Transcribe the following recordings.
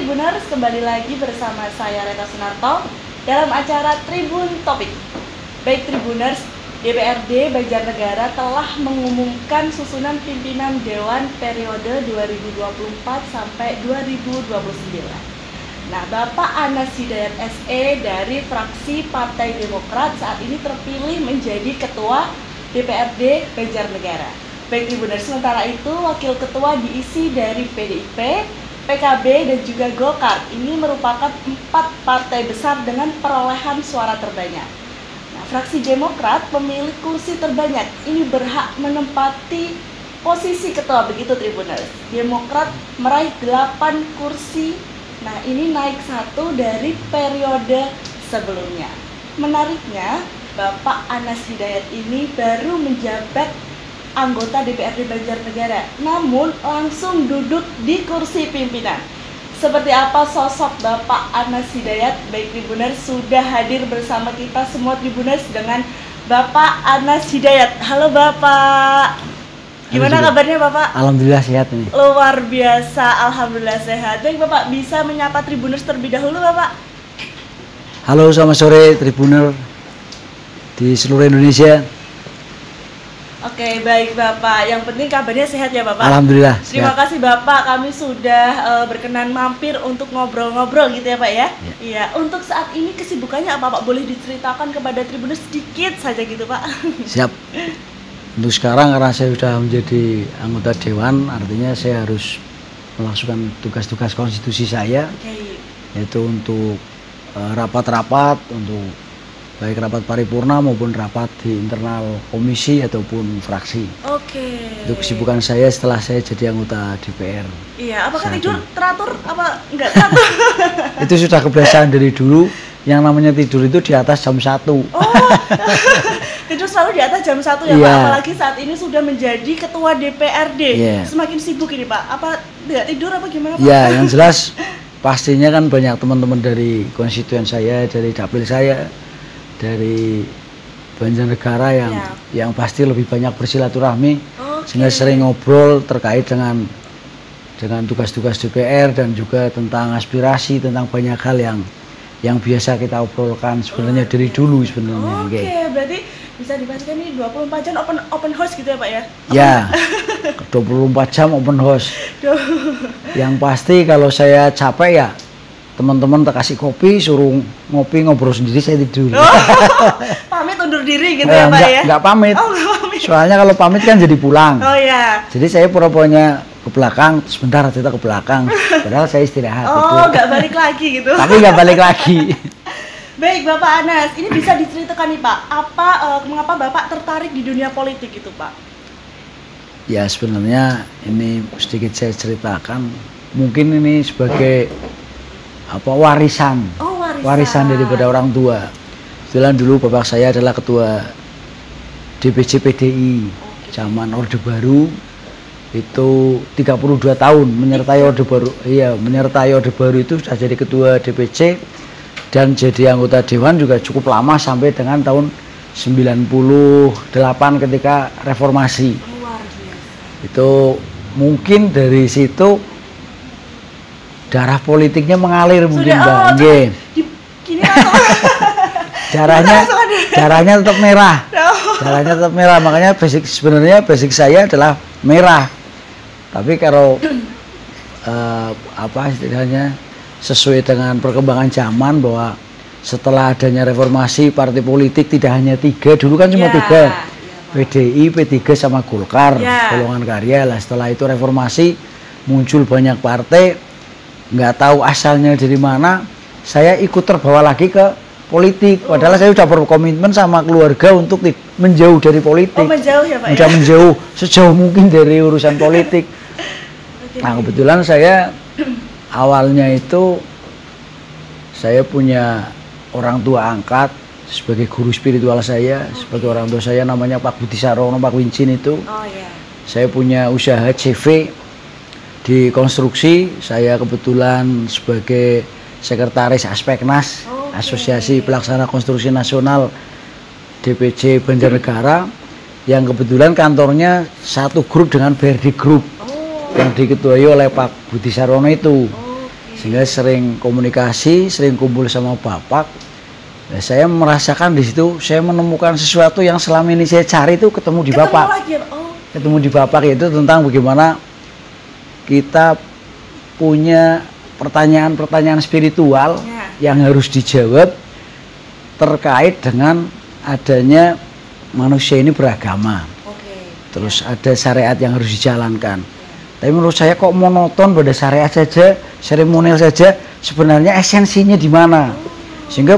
Tribuners, kembali lagi bersama saya Reta Sunarto dalam acara Tribun Topik. Baik Tribuners, DPRD Banjarnegara telah mengumumkan susunan pimpinan Dewan periode 2024 sampai 2029. Nah, Bapak Anas Hidayat SE dari fraksi Partai Demokrat saat ini terpilih menjadi Ketua DPRD Banjarnegara. Baik Tribuners, sementara itu Wakil Ketua diisi dari PDIP, PKB dan juga Golkar. Ini merupakan 4 partai besar dengan perolehan suara terbanyak. Nah, fraksi Demokrat pemilik kursi terbanyak ini berhak menempati posisi ketua, begitu Tribuners. Demokrat meraih 8 kursi. Nah, ini naik 1 dari periode sebelumnya. Menariknya, Bapak Anas Hidayat ini baru menjabat anggota DPRD Banjarnegara, namun langsung duduk di kursi pimpinan. Seperti apa sosok Bapak Anas Hidayat? Baik Tribuners, sudah hadir bersama kita semua Tribuners dengan Bapak Anas Hidayat. Halo Bapak, gimana kabarnya Bapak? Alhamdulillah sehat nih. Luar biasa, alhamdulillah sehat. Baik Bapak, bisa menyapa Tribuners terlebih dahulu Bapak? Halo, selamat sore Tribuner di seluruh Indonesia. Oke, baik Bapak. Yang penting kabarnya sehat ya Bapak? Alhamdulillah. Terima kasih Bapak, kami sudah berkenan mampir untuk ngobrol-ngobrol gitu ya Pak ya? Iya. Untuk saat ini kesibukannya apa Pak? Boleh diceritakan kepada Tribuners sedikit saja gitu Pak? Siap. Untuk sekarang karena saya sudah menjadi anggota Dewan, artinya saya harus melaksanakan tugas-tugas konstitusi saya, yaitu untuk rapat-rapat, untuk baik rapat paripurna maupun rapat di internal komisi ataupun fraksi. Oke. Itu kesibukan saya setelah saya jadi anggota DPR. Iya, apakah tidur teratur apa enggak teratur? Itu sudah kebiasaan dari dulu, yang namanya tidur itu di atas jam 1. Oh, tidur selalu di atas jam 1 ya Pak, apalagi saat ini sudah menjadi ketua DPRD. Semakin sibuk ini Pak, apa enggak tidur apa gimana Pak? Ya, yang jelas pastinya kan banyak teman-teman dari konstituen saya, dari dapil saya, dari Banjarnegara yang pasti lebih banyak bersilaturahmi, sehingga sering ngobrol terkait dengan tugas-tugas DPR dan juga tentang aspirasi, tentang banyak hal yang biasa kita obrolkan sebenarnya dari dulu sebenarnya. Oke, berarti bisa dipastikan ini 24 jam open house gitu ya Pak ya? Ya, 24 jam open house. Yang pasti kalau saya capek ya teman-teman tak kasih kopi, suruh ngopi, ngobrol sendiri, saya tidur. Pamit undur diri gitu ya Pak ya? Enggak pamit. Oh, enggak pamit. Soalnya kalau pamit kan jadi pulang. Oh ya. Jadi saya pura-puranya ke belakang, sebentar kita ke belakang. Padahal saya istirahat. Oh, enggak balik lagi gitu. Tapi enggak balik lagi. Baik Bapak Anas, ini bisa diceritakan nih Pak, mengapa Bapak tertarik di dunia politik itu Pak? Ya sebenarnya ini sedikit saya ceritakan, mungkin ini sebagai warisan. Warisan daripada orang tua. Kebetulan dulu bapak saya adalah ketua DPC PDI zaman Orde Baru, itu 32 tahun menyertai Orde Baru. Iya, menyertai Orde Baru itu sudah jadi ketua DPC dan jadi anggota dewan juga cukup lama sampai dengan tahun 98 ketika reformasi. Itu mungkin dari situ darah politiknya mengalir mungkin Mbak. Darahnya tetap merah. Darahnya tetap merah, makanya sebenarnya basic saya adalah merah. Tapi kalau istilahnya sesuai dengan perkembangan zaman bahwa setelah adanya reformasi partai politik tidak hanya 3, dulu kan cuma 3. PDI, P3 sama Golkar, golongan karya lah. Setelah itu reformasi muncul banyak partai. Nggak tahu asalnya dari mana, saya ikut terbawa lagi ke politik. Padahal saya sudah berkomitmen sama keluarga untuk menjauh dari politik. Oh, menjauh ya Pak? Sudah menjauh sejauh mungkin dari urusan politik. Nah kebetulan saya awalnya itu saya punya orang tua angkat sebagai guru spiritual saya, sebagai orang tua saya namanya Pak Budi Sarono, Pak Wincin itu. Saya punya usaha CV di konstruksi. Saya kebetulan sebagai sekretaris Aspeknas, Asosiasi Pelaksana Konstruksi Nasional DPC Banjarnegara, yang kebetulan kantornya satu grup dengan BRD Group yang diketuai oleh Pak Budi Sarono itu. Sehingga sering komunikasi, sering kumpul sama Bapak. Nah, saya merasakan di situ saya menemukan sesuatu yang selama ini saya cari itu ketemu di Bapak. Ketemu di Bapak itu tentang bagaimana kita punya pertanyaan-pertanyaan spiritual yang harus dijawab terkait dengan adanya manusia ini beragama. Terus ada syariat yang harus dijalankan. Tapi menurut saya kok monoton pada syariat saja, seremonial saja, sebenarnya esensinya di mana? Sehingga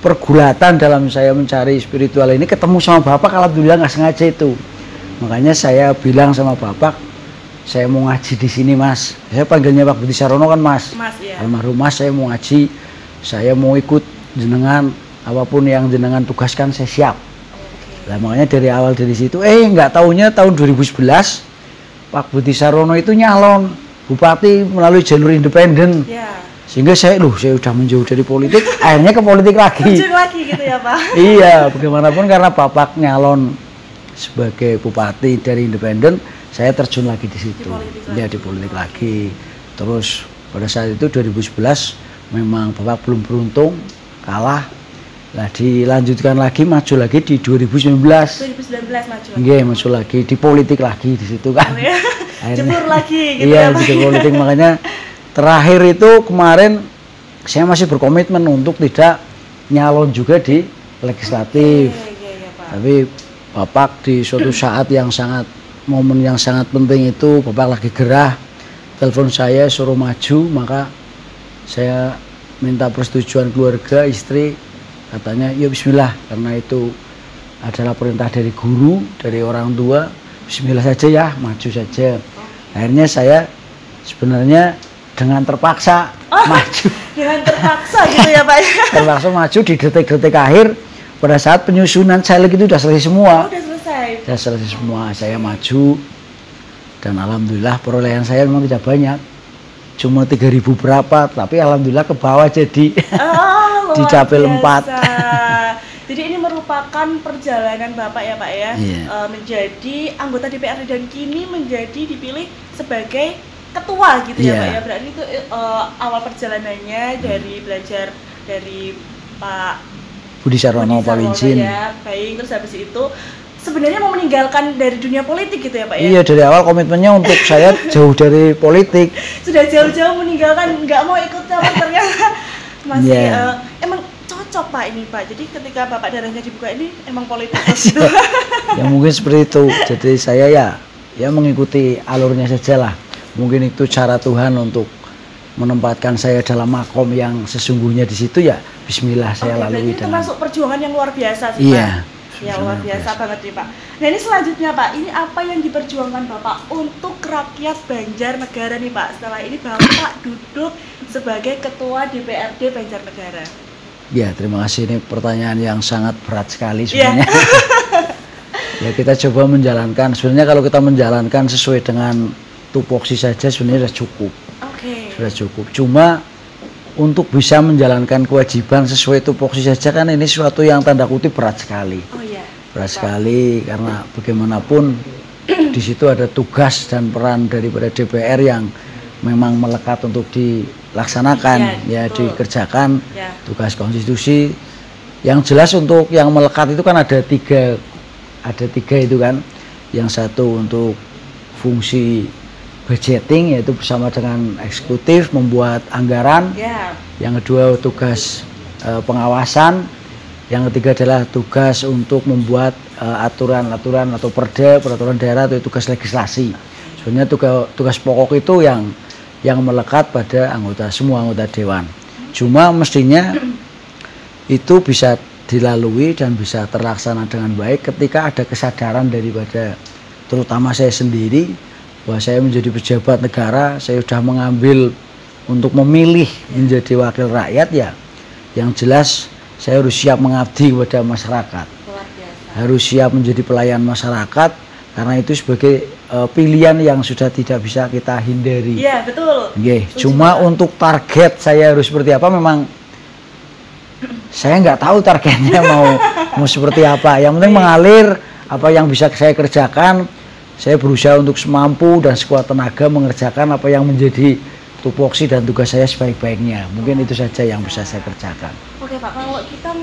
pergulatan dalam saya mencari spiritual ini ketemu sama Bapak, alhamdulillah nggak sengaja itu. Makanya saya bilang sama Bapak, saya mau ngaji di sini Mas. Saya panggilnya Pak Budi Sarono kan Mas. Almarhum Mas, saya mau ngaji, saya mau ikut jenengan, apapun yang jenengan tugaskan saya siap. Nah, makanya dari awal dari situ, nggak taunya tahun 2011 Pak Budi Sarono itu nyalon bupati melalui jalur independen. Sehingga saya udah menjauh dari politik, akhirnya ke politik lagi. Terjun lagi gitu ya Pak? Iya, bagaimanapun karena Bapak nyalon sebagai bupati dari independen, saya terjun lagi di situ. Di politik lagi. Terus pada saat itu 2011 memang Bapak belum beruntung, kalah. Nah, dilanjutkan lagi, maju lagi di 2019. 2019 maju lagi. Iya, maju lagi di politik lagi di situ kan. Jemur lagi gitu iya, ya Pak. di politik. Makanya terakhir itu kemarin saya masih berkomitmen untuk tidak nyalon juga di legislatif. Tapi Bapak di suatu saat yang sangat momen yang sangat penting itu Bapak lagi gerah, telepon saya suruh maju, maka saya minta persetujuan keluarga, istri, katanya ya bismillah, karena itu adalah perintah dari guru, dari orang tua, bismillah saja ya, maju saja. Akhirnya saya sebenarnya dengan terpaksa maju. Dengan terpaksa gitu ya Pak? Terpaksa maju di detik-detik akhir, pada saat penyusunan caleg itu sudah selesai semua. Udah selesai? Sudah selesai semua, saya maju, dan alhamdulillah perolehan saya memang tidak banyak. Cuma 3.000 berapa, tapi alhamdulillah ke bawah jadi dicapai 4. Jadi ini merupakan perjalanan Bapak ya Pak ya, menjadi anggota DPRD dan kini menjadi dipilih sebagai ketua gitu ya Pak ya. Berarti itu awal perjalanannya dari belajar dari Pak Budi Sarono, Pak Wincin. Ya, baik. Terus habis itu sebenarnya mau meninggalkan dari dunia politik gitu ya Pak ya? Iya, dari awal komitmennya untuk saya jauh dari politik. Sudah jauh-jauh meninggalkan, nggak mau ikut campur ternyata masih emang cocok Pak ini Pak. Jadi ketika Bapak darahnya dibuka ini emang politik. Ya mungkin seperti itu. Jadi saya ya mengikuti alurnya saja lah. Mungkin itu cara Tuhan untuk menempatkan saya dalam makom yang sesungguhnya di situ, ya bismillah saya lalui. Itu termasuk perjuangan yang luar biasa sih Pak. Ya luar biasa banget nih Pak. Nah ini selanjutnya Pak, ini apa yang diperjuangkan Bapak untuk rakyat Banjarnegara nih Pak? Setelah ini Bapak duduk sebagai Ketua DPRD Banjarnegara. Ya, terima kasih, ini pertanyaan yang sangat berat sekali sebenarnya. Ya, kita coba menjalankan, sebenarnya kalau kita menjalankan sesuai dengan tupoksi saja sebenarnya sudah cukup. Sudah cukup. Cuma untuk bisa menjalankan kewajiban sesuai tupoksi saja kan ini sesuatu yang tanda kutip berat sekali. Berat sekali karena bagaimanapun di situ ada tugas dan peran daripada DPR yang memang melekat untuk dilaksanakan, dikerjakan tugas konstitusi. Yang jelas untuk yang melekat itu kan ada tiga itu kan. Yang satu untuk fungsi budgeting, yaitu bersama dengan eksekutif membuat anggaran. Yang kedua tugas pengawasan. Yang ketiga adalah tugas untuk membuat aturan-aturan atau peraturan daerah atau tugas legislasi. Sebenarnya tugas pokok itu yang melekat pada semua anggota dewan. Cuma mestinya itu bisa dilalui dan bisa terlaksana dengan baik ketika ada kesadaran daripada terutama saya sendiri bahwa saya menjadi pejabat negara, saya sudah mengambil untuk memilih menjadi wakil rakyat, ya yang jelas saya harus siap mengabdi kepada masyarakat, harus siap menjadi pelayan masyarakat, karena itu sebagai pilihan yang sudah tidak bisa kita hindari. Iya betul. Cuma untuk target saya harus seperti apa, memang saya nggak tahu targetnya mau seperti apa. Yang penting mengalir apa yang bisa saya kerjakan. Saya berusaha untuk semampu dan sekuat tenaga mengerjakan apa yang menjadi tupoksi dan tugas saya sebaik-baiknya. Mungkin itu saja yang bisa saya kerjakan. Oke Pak, kalau kita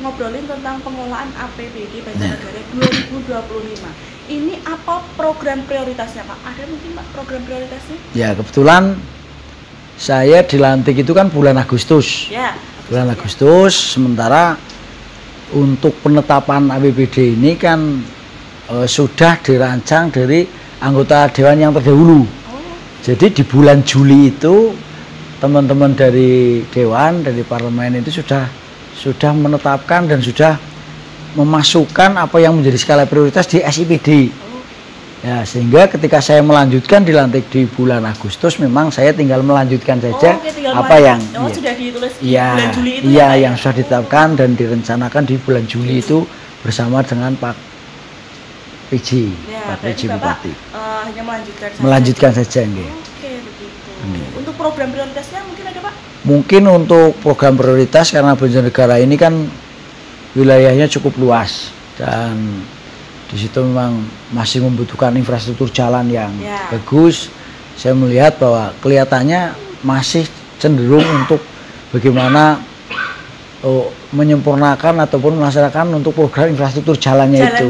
ngobrolin tentang pengelolaan APBD Banjarnegara 2025, ini apa program prioritasnya Pak? Ada mungkin Pak program prioritasnya? Ya, kebetulan saya dilantik itu kan bulan Agustus. Ya, bulan Agustus, sementara untuk penetapan APBD ini kan sudah dirancang dari anggota dewan yang terdahulu. Jadi di bulan Juli itu teman-teman dari dewan, dari parlemen itu sudah menetapkan dan sudah memasukkan apa yang menjadi skala prioritas di SIPD. Ya, sehingga ketika saya melanjutkan dilantik di bulan Agustus, memang saya tinggal melanjutkan saja yang sudah ditulis di bulan Juli itu. Iya, yang sudah ditetapkan dan direncanakan di bulan Juli itu bersama dengan Pak PJ, Pak PJ Bupati. Hanya melanjutkan saja. Oke, begitu. Untuk program prioritasnya mungkin ada Pak? Mungkin untuk program prioritas karena Banjarnegara ini kan wilayahnya cukup luas dan di situ memang masih membutuhkan infrastruktur jalan yang bagus. Saya melihat bahwa kelihatannya masih cenderung untuk bagaimana menyempurnakan ataupun melaksanakan untuk program infrastruktur jalannya itu.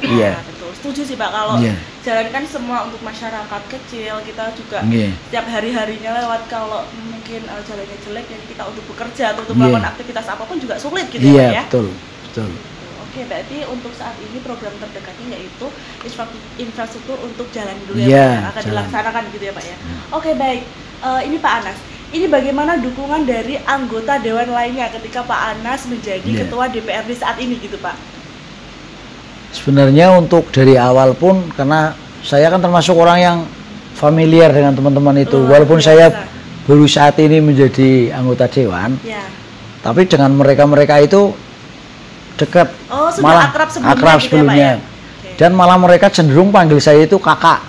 Iya. Betul. Setuju sih Pak, kalau jalan kan semua untuk masyarakat kecil, kita juga setiap hari-harinya lewat. Kalau mungkin jalannya jelek, ya kita untuk bekerja atau untuk melakukan aktivitas apapun juga sulit gitu ya. Iya, betul. Oke, berarti untuk saat ini program terdekatnya yaitu infrastruktur untuk jalan dulu ya, Pak, akan dilaksanakan gitu ya Pak ya. Oke, baik. Ini Pak Anas, ini bagaimana dukungan dari anggota dewan lainnya ketika Pak Anas menjadi ketua DPRD saat ini gitu Pak? Sebenarnya untuk dari awal pun, karena saya kan termasuk orang yang familiar dengan teman-teman itu, walaupun saya baru saat ini menjadi anggota dewan, tapi dengan mereka itu dekat, malah akrab sebelumnya, dan malah mereka cenderung panggil saya itu kakak.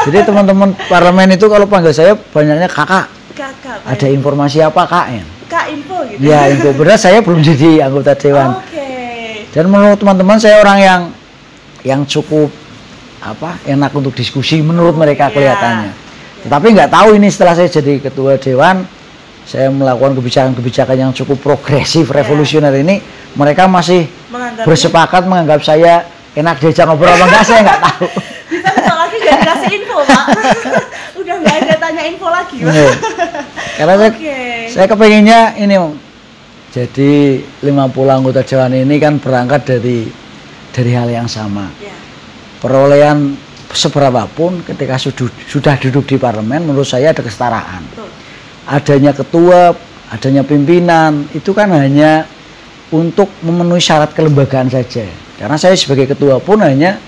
Jadi teman-teman parlemen itu kalau panggil saya banyaknya kakak. Ada informasi apa kak? Kak info gitu. Ya, info. Benar, saya belum jadi anggota dewan. Dan menurut teman-teman saya orang yang cukup enak untuk diskusi menurut mereka kelihatannya. Tetapi nggak tahu ini setelah saya jadi ketua dewan, saya melakukan kebijakan-kebijakan yang cukup progresif, revolusioner ini, mereka masih bersepakat menganggap saya enak diajak ngobrol apa enggak, saya nggak tahu. Bisa lagi nggak dikasih info Pak? Udah nggak ada tanya info lagi Pak. Karena saya kepenginnya ini jadi 50 anggota dewan ini kan berangkat dari hal yang sama. Perolehan seberapapun ketika sudah duduk di parlemen, menurut saya ada kesetaraan. Adanya ketua, adanya pimpinan, itu kan hanya untuk memenuhi syarat kelembagaan saja. Karena saya sebagai ketua pun hanya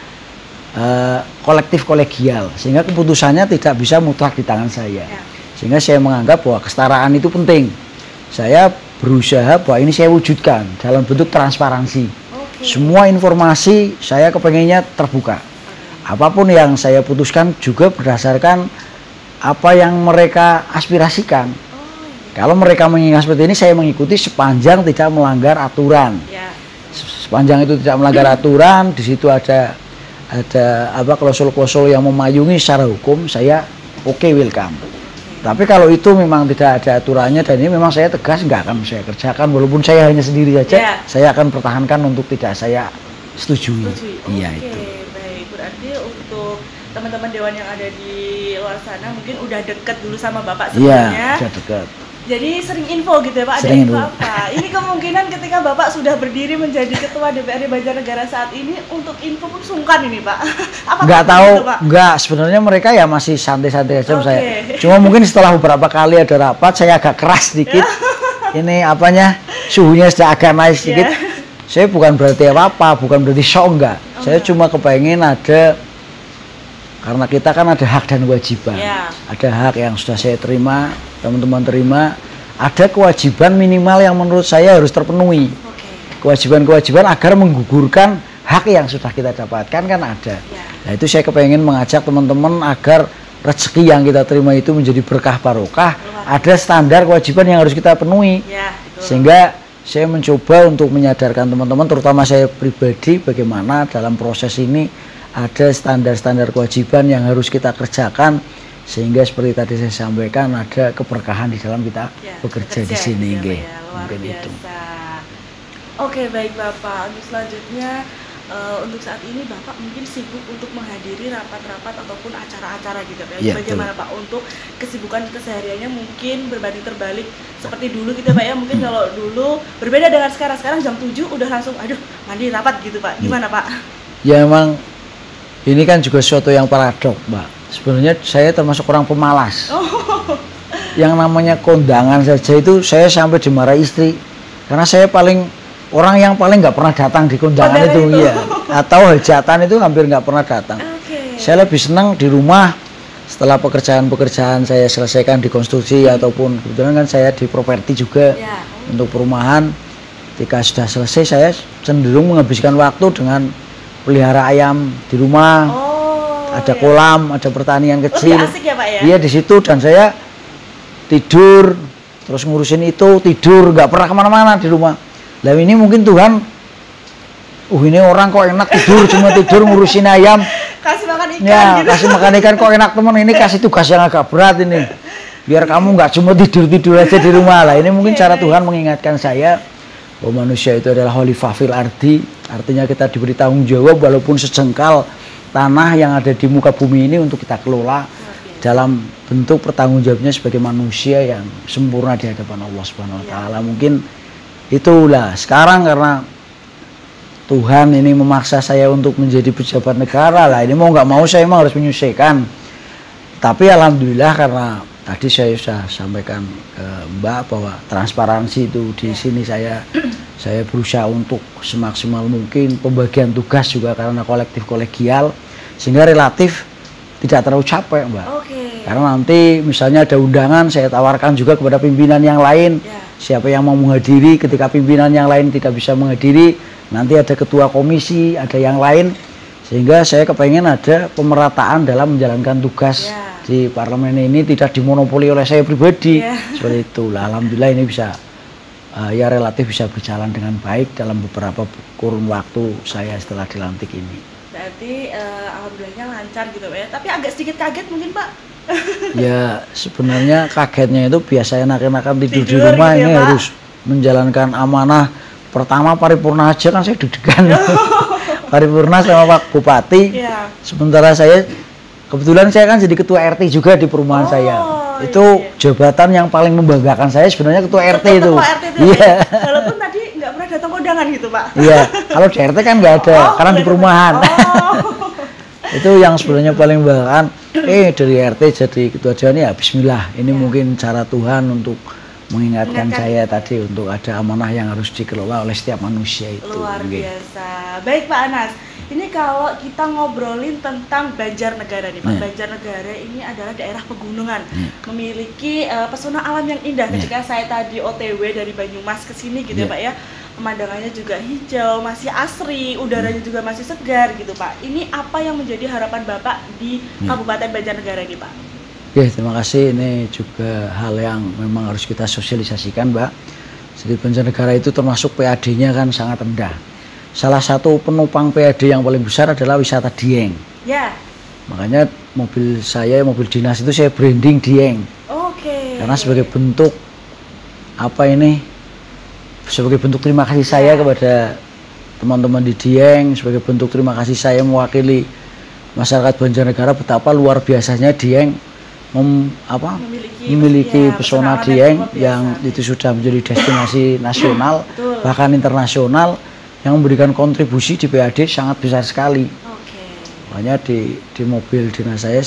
kolektif kolegial, sehingga keputusannya tidak bisa mutlak di tangan saya. Sehingga saya menganggap bahwa kesetaraan itu penting. Saya berusaha bahwa ini saya wujudkan dalam bentuk transparansi. Semua informasi saya kepengennya terbuka. Apapun yang saya putuskan juga berdasarkan apa yang mereka aspirasikan. Kalau mereka mengingat seperti ini, saya mengikuti sepanjang tidak melanggar aturan. Sepanjang itu tidak melanggar aturan, di situ ada klausul-klausul yang memayungi secara hukum, saya welcome. Tapi kalau itu memang tidak ada aturannya dan ini memang saya tegas, nggak akan saya kerjakan, walaupun saya hanya sendiri saja, saya akan pertahankan untuk tidak saya setujui. Iya, itu. Baik, berarti untuk teman-teman dewan yang ada di luar sana mungkin udah deket dulu sama Bapak sebelumnya. Iya, udah dekat. Jadi sering info gitu ya Pak, ada info apa? Ini kemungkinan ketika Bapak sudah berdiri menjadi ketua DPRD Banjarnegara saat ini, untuk info pun sungkan ini Pak. Nggak tahu, nggak, sebenarnya mereka ya masih santai-santai aja saya. Cuma mungkin setelah beberapa kali ada rapat, saya agak keras sedikit. Ini suhunya sudah agak naik sedikit. Saya bukan berarti apa-apa, bukan berarti shock, enggak. Saya cuma kepengen ada, karena kita kan ada hak dan kewajiban. Ada hak yang sudah saya terima, teman-teman terima, ada kewajiban minimal yang menurut saya harus terpenuhi. Kewajiban-kewajiban agar menggugurkan hak yang sudah kita dapatkan kan ada. Nah, itu saya kepengen mengajak teman-teman agar rezeki yang kita terima itu menjadi berkah barokah. Ada standar kewajiban yang harus kita penuhi. Sehingga saya mencoba untuk menyadarkan teman-teman, terutama saya pribadi, bagaimana dalam proses ini ada standar-standar kewajiban yang harus kita kerjakan sehingga seperti tadi saya sampaikan ada keberkahan di dalam kita bekerja di sini, luar biasa. Oke, baik Bapak. Untuk selanjutnya, untuk saat ini Bapak mungkin sibuk untuk menghadiri rapat-rapat ataupun acara-acara gitu Pak. Bagaimana Pak untuk kesibukan kesehariannya mungkin berbanding terbalik seperti dulu gitu Pak ya. Mungkin kalau dulu berbeda dengan sekarang. Sekarang jam 7 udah langsung mandi rapat gitu Pak. Gimana Pak? Ya memang ini kan juga suatu yang paradok Mbak. Sebenarnya saya termasuk orang pemalas. Yang namanya kondangan saja itu saya sampai dimarahi istri. Karena saya orang yang paling nggak pernah datang di kondangan itu. Ya, atau hajatan itu hampir nggak pernah datang. Saya lebih senang di rumah setelah pekerjaan-pekerjaan saya selesaikan di konstruksi ataupun kebetulan kan saya di properti juga untuk perumahan. Ketika sudah selesai saya cenderung menghabiskan waktu dengan pelihara ayam di rumah. Ada kolam, ada pertanian kecil. Asik ya Pak ya? Iya di situ, dan saya tidur terus ngurusin itu, tidur, nggak pernah kemana-mana di rumah. Lah ini mungkin Tuhan, ini orang kok enak tidur, cuma tidur ngurusin ayam. Kasih makan ikan ya, gitu. Kasih makan ikan kok enak teman, ini kasih tugas yang agak berat ini. Biar kamu nggak cuma tidur-tidur aja di rumah lah. Ini mungkin cara Tuhan mengingatkan saya bahwa manusia itu adalah khalifah fil ardi. Artinya kita diberi tanggung jawab walaupun sejengkal tanah yang ada di muka bumi ini untuk kita kelola dalam bentuk pertanggungjawabannya sebagai manusia yang sempurna di hadapan Allah Subhanahu wa taala. Mungkin itulah sekarang karena Tuhan ini memaksa saya untuk menjadi pejabat negara lah, ini mau nggak mau saya memang harus menyelesaikan. Tapi alhamdulillah karena tadi saya sudah sampaikan ke Mbak bahwa transparansi itu di sini saya berusaha untuk semaksimal mungkin, pembagian tugas juga karena kolektif kolegial sehingga relatif tidak terlalu capek Mbak. Karena nanti misalnya ada undangan saya tawarkan juga kepada pimpinan yang lain, siapa yang mau menghadiri. Ketika pimpinan yang lain tidak bisa menghadiri, nanti ada ketua komisi, ada yang lain, sehingga saya kepengen ada pemerataan dalam menjalankan tugas di parlemen ini tidak dimonopoli oleh saya pribadi. Seperti itulah. Alhamdulillah ini bisa ya relatif bisa berjalan dengan baik dalam beberapa kurun waktu saya setelah dilantik ini. Berarti alhamdulillahnya lancar gitu Pak ya. Tapi agak sedikit kaget mungkin Pak. Ya sebenarnya kagetnya itu biasa enak-enakan tidur di rumah gitu ini ya, harus menjalankan amanah. Pertama paripurna aja kan saya deg-degan. Paripurna sama Pak Bupati. Sementara saya kebetulan saya kan jadi ketua RT juga di perumahan saya. Itu jabatan yang paling membanggakan saya sebenarnya ketua RT itu. Iya. Walaupun tadi nggak pernah datang kondangan gitu Pak. Iya. Kalau di RT kan nggak ada, karena di perumahan. Itu yang sebenarnya paling membanggakan. Dari RT jadi ketua dewan ya Bismillah. Ini mungkin cara Tuhan untuk mengingatkan saya tadi untuk ada amanah yang harus dikelola oleh setiap manusia itu. Luar biasa. Baik Pak Anas. Ini kalau kita ngobrolin tentang Banjarnegara nih Pak, Banjarnegara ini adalah daerah pegunungan, memiliki pesona alam yang indah. Ketika saya tadi OTW dari Banyumas ke sini gitu ya Pak ya, pemandangannya juga hijau, masih asri, udaranya juga masih segar gitu Pak. Ini apa yang menjadi harapan Bapak di Kabupaten Banjarnegara ini Pak? Oke, terima kasih. Ini juga hal yang memang harus kita sosialisasikan Mbak. Jadi Banjarnegara itu termasuk PAD-nya kan sangat rendah. Salah satu penopang PAD yang paling besar adalah wisata Dieng. Makanya mobil saya, mobil dinas itu saya branding Dieng. Karena sebagai bentuk apa ini? Sebagai bentuk terima kasih saya kepada teman-teman di Dieng, sebagai bentuk terima kasih saya mewakili masyarakat Banjarnegara betapa luar biasanya Dieng memiliki pesona Dieng yang itu sudah menjadi destinasi nasional bahkan internasional, yang memberikan kontribusi di PAD sangat besar sekali. Makanya di mobil dinas saya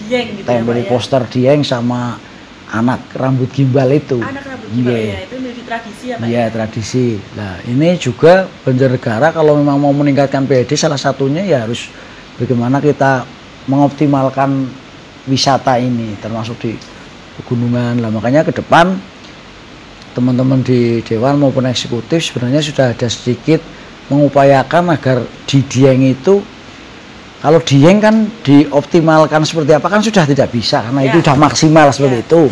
Dieng gitu tempel poster Dieng sama anak rambut gimbal itu. Anak rambut gimbal ya, itu menjadi tradisi ya Pak? Iya, tradisi. Nah ini juga Banjarnegara kalau memang mau meningkatkan PAD salah satunya ya harus bagaimana kita mengoptimalkan wisata ini termasuk di pegunungan. Lah makanya ke depan teman-teman di Dewan maupun eksekutif sebenarnya sudah ada sedikit mengupayakan agar di Dieng itu, kalau Dieng kan dioptimalkan seperti apa kan sudah tidak bisa karena itu sudah maksimal seperti itu.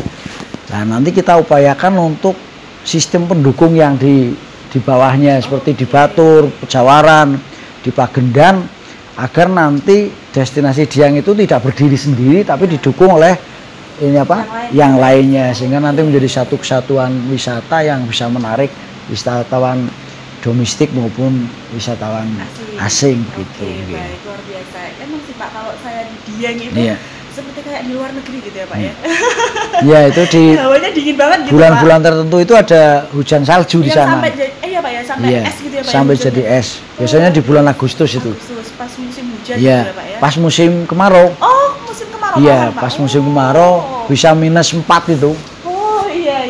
Nah nanti kita upayakan untuk sistem pendukung yang di bawahnya seperti di Batur, Pejawaran, di Pagendan, agar nanti destinasi Dieng itu tidak berdiri sendiri tapi didukung oleh ini apa yang lainnya, sehingga nanti menjadi satu kesatuan wisata yang bisa menarik wisatawan domestik maupun wisatawan asing gitu. Baik, luar biasa. Emang sih Pak, kalau saya di Dieng itu seperti kayak di luar negeri gitu ya Pak ya. Iya, itu di hawanya dingin banget gitu bulan-bulan tertentu itu ada hujan salju di sana. Sampai ya Pak ya, sampai es gitu ya Pak. Sampai jadi es. Biasanya di bulan Agustus itu. Pas musim hujan gitu ya Pak ya. Pas musim kemarau. Oh, musim kemarau. Iya, pas musim kemarau bisa -4 itu. Oh iya.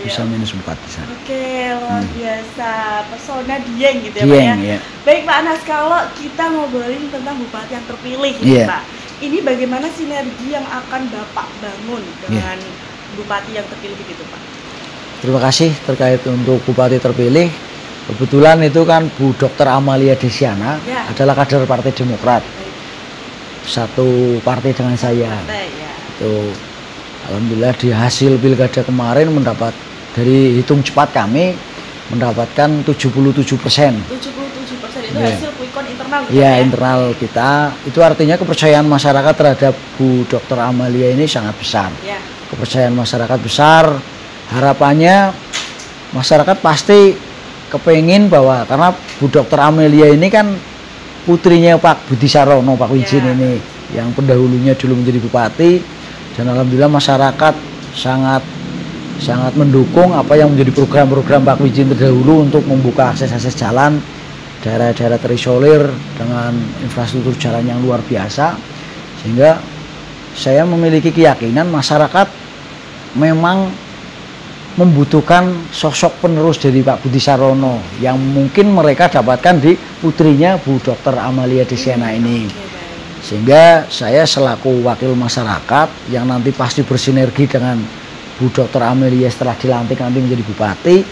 Bisa -4 di sana. Oke, luar biasa. Pesona Dieng gitu ya Pak ya. Iya. Baik Pak Anas, kalau kita ngobrolin tentang bupati yang terpilih gitu Pak. Ini bagaimana sinergi yang akan Bapak bangun dengan bupati yang terpilih gitu Pak? Terima kasih terkait untuk bupati terpilih. Kebetulan itu kan Bu Dr. Amalia Desiana adalah kader Partai Demokrat. Satu partai dengan saya. Itu alhamdulillah di hasil pilkada kemarin mendapat, dari hitung cepat kami mendapatkan 77%. 77% itu hasil quick count internal gitu ya? Internal kita. Itu artinya kepercayaan masyarakat terhadap Bu Dr. Amalia ini sangat besar. Kepercayaan masyarakat besar. Harapannya masyarakat pasti kepengin bahwa, karena Bu Dr. Amalia ini kan putrinya Pak Budi Sarono, Pak Wijin ini yang pendahulunya dulu menjadi bupati, dan alhamdulillah masyarakat sangat mendukung apa yang menjadi program-program Pak Wijin terdahulu untuk membuka akses jalan daerah-daerah terisolir dengan infrastruktur jalan yang luar biasa, sehingga saya memiliki keyakinan masyarakat memang membutuhkan sosok penerus dari Pak Budi Sarono yang mungkin mereka dapatkan di putrinya Bu Dr. Amalia Desiana ini. Sehingga saya selaku wakil masyarakat yang nanti pasti bersinergi dengan Bu Dr. Amalia setelah dilantik nanti menjadi bupati,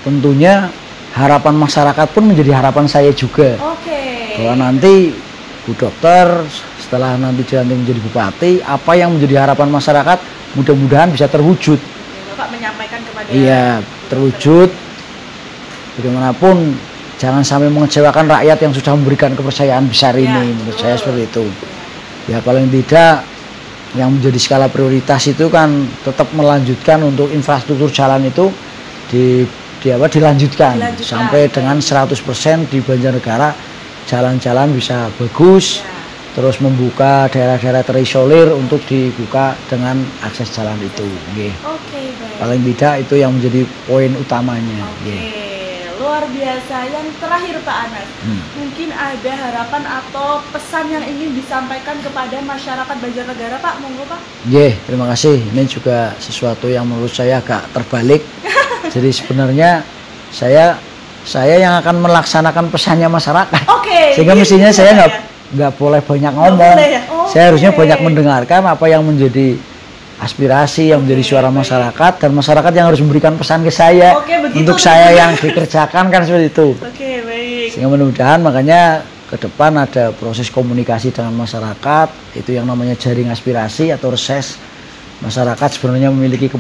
tentunya harapan masyarakat pun menjadi harapan saya juga. Bahwa nanti Bu Dokter setelah nanti dilantik menjadi bupati, apa yang menjadi harapan masyarakat mudah-mudahan bisa terwujud. Bapak menyampaikan kepada terwujud. Bagaimanapun jangan sampai mengecewakan rakyat yang sudah memberikan kepercayaan besar ini. Menurut saya seperti itu. Ya paling tidak yang menjadi skala prioritas itu kan tetap melanjutkan untuk infrastruktur jalan itu dilanjutkan sampai dengan 100% di Banjarnegara jalan-jalan bisa bagus. Terus membuka daerah-daerah terisolir untuk dibuka dengan akses jalan itu. Baik. Paling tidak itu yang menjadi poin utamanya. Luar biasa. Yang terakhir Pak Anas, mungkin ada harapan atau pesan yang ingin disampaikan kepada masyarakat Banjarnegara Pak, monggo Pak. Terima kasih. Ini juga sesuatu yang menurut saya agak terbalik. Jadi sebenarnya saya yang akan melaksanakan pesannya masyarakat. Sehingga mestinya saya nggak boleh banyak ngomong. Saya harusnya banyak mendengarkan apa yang menjadi aspirasi, yang menjadi suara masyarakat, dan masyarakat yang harus memberikan pesan ke saya untuk saya yang dikerjakan, kan seperti itu. Baik. Sehingga mudah-mudahan makanya ke depan ada proses komunikasi dengan masyarakat, itu yang namanya jaring aspirasi atau reses. Masyarakat sebenarnya memiliki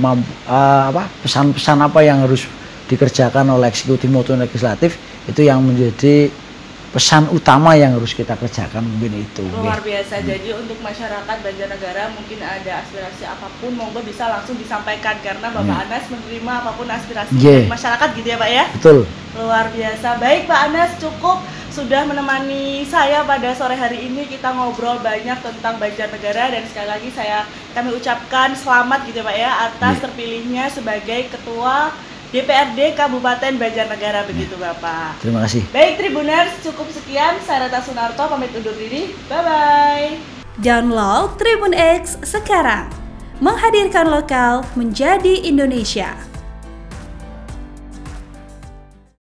pesan-pesan apa yang harus dikerjakan oleh eksekutif maupun legislatif, itu yang menjadi pesan utama yang harus kita kerjakan, mungkin itu. Luar biasa. Jadi untuk masyarakat Banjarnegara mungkin ada aspirasi apapun, monggo bisa langsung disampaikan karena Bapak Anas menerima apapun aspirasi dari masyarakat gitu ya Pak ya. Betul. Luar biasa. Baik Pak Anas, cukup sudah menemani saya pada sore hari ini. Kita ngobrol banyak tentang Banjarnegara, dan sekali lagi kami ucapkan selamat gitu ya Pak ya atas terpilihnya sebagai Ketua DPRD Kabupaten Banjarnegara, begitu Bapak. Terima kasih. Baik Tribuners, cukup sekian. Saya Reta Sunarto pamit undur diri. Bye-bye. Download Tribun X sekarang. Menghadirkan lokal menjadi Indonesia.